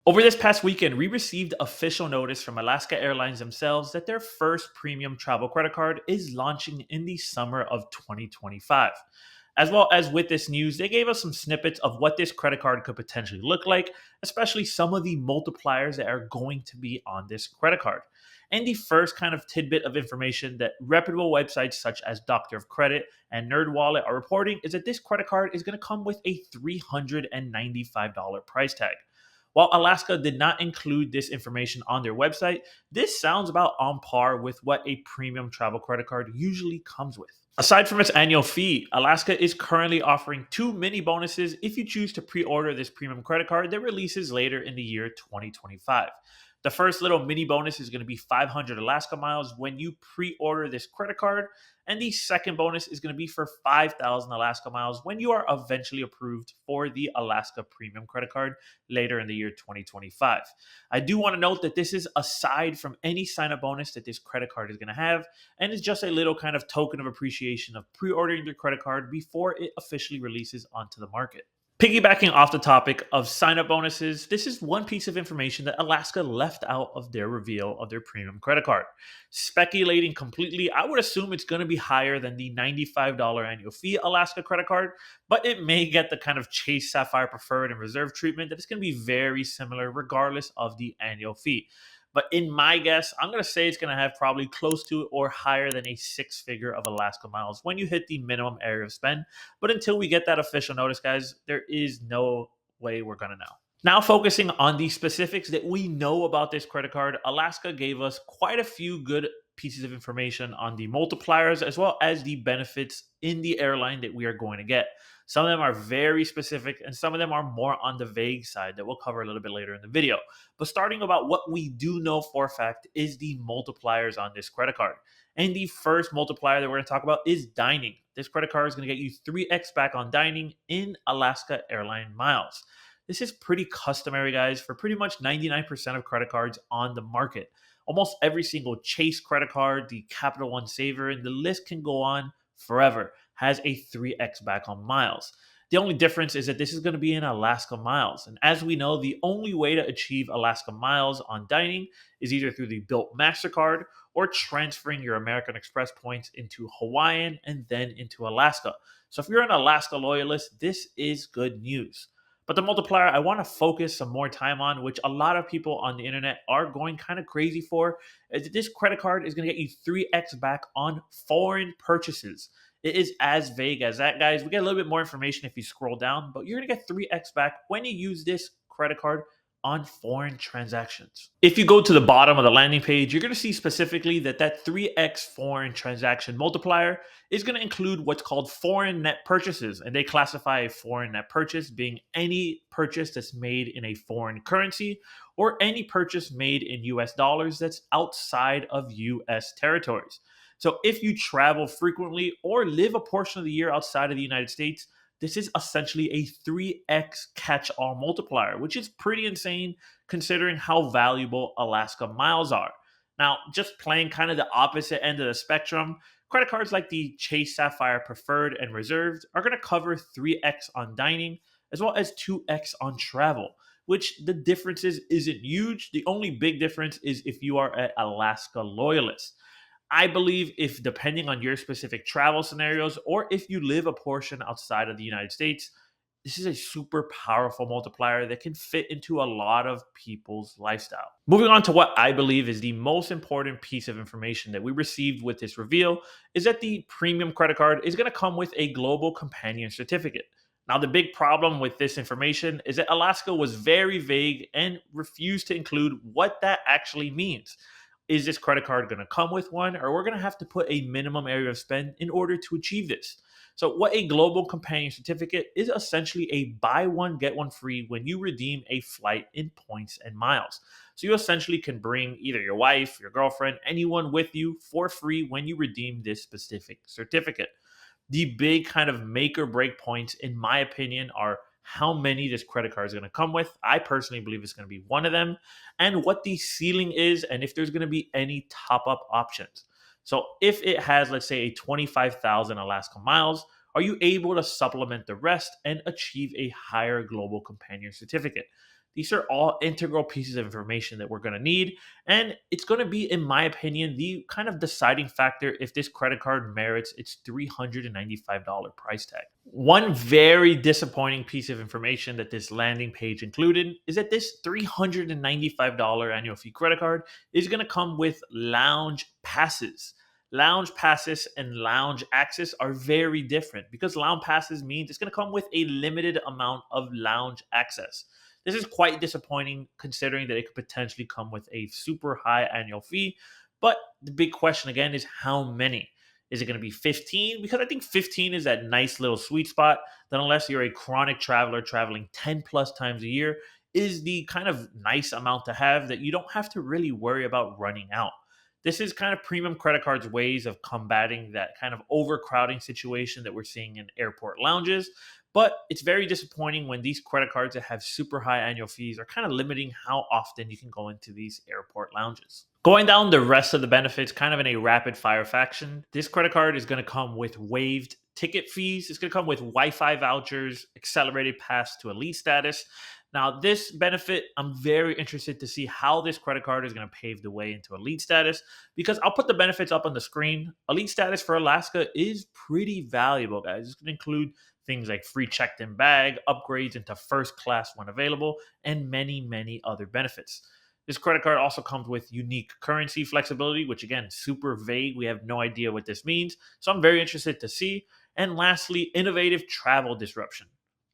Over this past weekend, we received official notice from Alaska Airlines themselves that their first premium travel credit card is launching in the summer of 2025. As well as with this news, they gave us some snippets of what this credit card could potentially look like, especially some of the multipliers that are going to be on this credit card. And the first kind of tidbit of information that reputable websites such as Doctor of Credit and NerdWallet are reporting is that this credit card is going to come with a $395 price tag. While Alaska did not include this information on their website, this sounds about on par with what a premium travel credit card usually comes with. Aside from its annual fee, Alaska is currently offering two mini bonuses if you choose to pre order this premium credit card that releases later in the year 2025. The first little mini bonus is going to be 500 Alaska miles when you pre order this credit card. And the second bonus is going to be for 5,000 Alaska miles when you are eventually approved for the Alaska Premium Credit Card later in the year 2025. I do want to note that this is aside from any sign up bonus that this credit card is going to have, and it's just a little kind of token of appreciation of pre ordering your credit card before it officially releases onto the market. Piggybacking off the topic of sign up bonuses, this is one piece of information that Alaska left out of their reveal of their premium credit card. Speculating completely, I would assume it's going to be higher than the $95 annual fee Alaska credit card, but it may get the kind of Chase Sapphire Preferred and Reserve treatment that is going to be very similar regardless of the annual fee. But in my guess, I'm going to say it's going to have probably close to or higher than a six figure of Alaska miles when you hit the minimum area of spend. But until we get that official notice, guys, there is no way we're going to know. Now, focusing on the specifics that we know about this credit card, Alaska gave us quite a few good pieces of information on the multipliers as well as the benefits in the airline that we are going to get. Some of them are very specific and some of them are more on the vague side that we'll cover a little bit later in the video. But starting about what we do know for a fact is the multipliers on this credit card. And the first multiplier that we're going to talk about is dining. This credit card is going to get you 3x back on dining in Alaska Airline miles. This is pretty customary, guys, for pretty much 99% of credit cards on the market. Almost every single Chase credit card, the Capital One Saver, and the list can go on forever, has a 3x back on miles. The only difference is that this is going to be in Alaska miles. And as we know, the only way to achieve Alaska miles on dining is either through the Built MasterCard or transferring your American Express points into Hawaiian and then into Alaska. So if you're an Alaska loyalist, this is good news. But the multiplier I want to focus some more time on, which a lot of people on the internet are going kind of crazy for, is that this credit card is going to get you 3x back on foreign purchases. It is as vague as that, guys. We get a little bit more information if you scroll down, but you're going to get 3x back when you use this credit card on foreign transactions. If you go to the bottom of the landing page, you're going to see specifically that 3x foreign transaction multiplier is going to include what's called foreign net purchases. And they classify a foreign net purchase being any purchase that's made in a foreign currency or any purchase made in US dollars that's outside of US territories. So if you travel frequently or live a portion of the year outside of the United States, this is essentially a 3x catch-all multiplier, which is pretty insane considering how valuable Alaska miles are. Now, just playing kind of the opposite end of the spectrum, credit cards like the Chase Sapphire Preferred and Reserved are going to cover 3x on dining as well as 2x on travel, which the differences isn't huge. The only big difference is if you are an Alaska loyalist. I believe if depending on your specific travel scenarios or if you live a portion outside of the United States, this is a super powerful multiplier that can fit into a lot of people's lifestyle. Moving on to what I believe is the most important piece of information that we received with this reveal is that the premium credit card is going to come with a global companion certificate. Now, the big problem with this information is that Alaska was very vague and refused to include what that actually means. Is this credit card going to come with one, or we're going to have to put a minimum area of spend in order to achieve this? So what a global companion certificate is essentially a buy one, get one free when you redeem a flight in points and miles. So you essentially can bring either your wife, your girlfriend, anyone with you for free when you redeem this specific certificate. The big kind of make or break points, in my opinion, are how many this credit card is going to come with. I personally believe it's going to be one of them, and what the ceiling is, and if there's going to be any top up options. So if it has, let's say, a 25,000 Alaska miles, are you able to supplement the rest and achieve a higher global companion certificate? These are all integral pieces of information that we're going to need. And it's going to be, in my opinion, the kind of deciding factor if this credit card merits its $395 price tag. One very disappointing piece of information that this landing page included is that this $395 annual fee credit card is going to come with lounge passes. Lounge passes and lounge access are very different because lounge passes means it's going to come with a limited amount of lounge access. This is quite disappointing considering that it could potentially come with a super high annual fee. But the big question again is how many? Is it going to be 15? Because I think 15 is that nice little sweet spot that, unless you're a chronic traveler traveling 10 plus times a year, is the kind of nice amount to have that you don't have to really worry about running out. This is kind of premium credit cards' ways of combating that kind of overcrowding situation that we're seeing in airport lounges. But it's very disappointing when these credit cards that have super high annual fees are kind of limiting how often you can go into these airport lounges. Going down the rest of the benefits, kind of in a rapid fire fashion, this credit card is going to come with waived ticket fees. It's going to come with Wi Fi vouchers, accelerated pass to elite status. Now, this benefit, I'm very interested to see how this credit card is going to pave the way into elite status because I'll put the benefits up on the screen. Elite status for Alaska is pretty valuable, guys. It's going to include things like free checked in bag, upgrades into first class when available, and many, many other benefits. This credit card also comes with unique currency flexibility, which again, super vague. We have no idea what this means. So I'm very interested to see. And lastly, innovative travel disruption.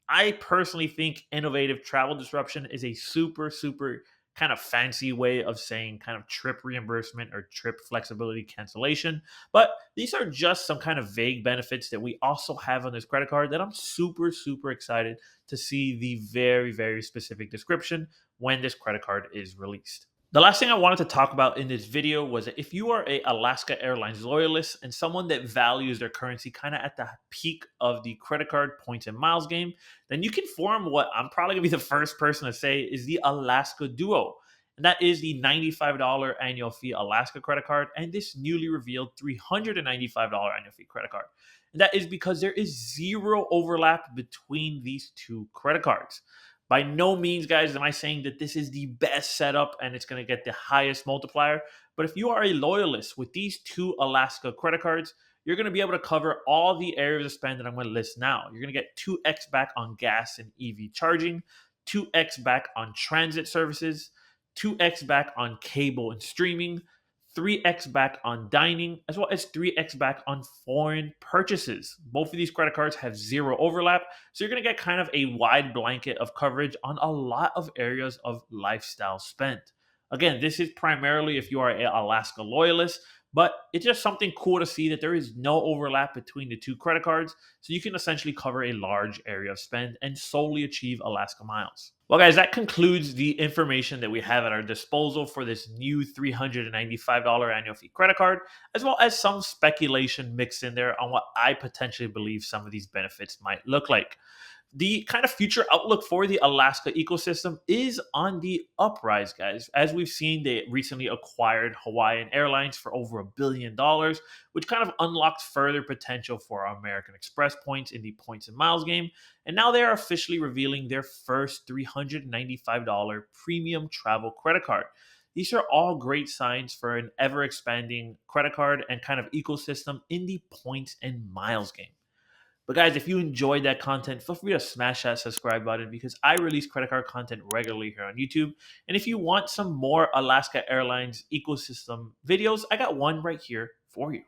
I personally think innovative travel disruption is a super, super kind of fancy way of saying kind of trip reimbursement or trip flexibility cancellation. But these are just some kind of vague benefits that we also have on this credit card that I'm super, super excited to see the very, very specific description when this credit card is released. The last thing I wanted to talk about in this video was that if you are a Alaska Airlines loyalist and someone that values their currency kind of at the peak of the credit card points and miles game, then you can form what I'm probably going to be the first person to say is the Alaska Duo. And that is the $95 annual fee Alaska credit card and this newly revealed $395 annual fee credit card. And that is because there is zero overlap between these two credit cards. By no means, guys, am I saying that this is the best setup and it's going to get the highest multiplier. But if you are a loyalist with these two Alaska credit cards, you're going to be able to cover all the areas of spend that I'm going to list now. You're going to get 2x back on gas and EV charging, 2x back on transit services, 2x back on cable and streaming, 3x back on dining, as well as 3x back on foreign purchases. Both of these credit cards have zero overlap, so you're going to get kind of a wide blanket of coverage on a lot of areas of lifestyle spend. Again, this is primarily if you are an Alaska loyalist, but it's just something cool to see that there is no overlap between the two credit cards, so you can essentially cover a large area of spend and solely achieve Alaska miles. Well, guys, that concludes the information that we have at our disposal for this new $395 annual fee credit card, as well as some speculation mixed in there on what I potentially believe some of these benefits might look like. The kind of future outlook for the Alaska ecosystem is on the uprise, guys. As we've seen, they recently acquired Hawaiian Airlines for over $1 billion, which kind of unlocked further potential for our American Express points in the points and miles game. And now they are officially revealing their first $395 premium travel credit card. These are all great signs for an ever expanding credit card and kind of ecosystem in the points and miles game. But guys, if you enjoyed that content, feel free to smash that subscribe button because I release credit card content regularly here on YouTube. And if you want some more Alaska Airlines ecosystem videos, I got one right here for you.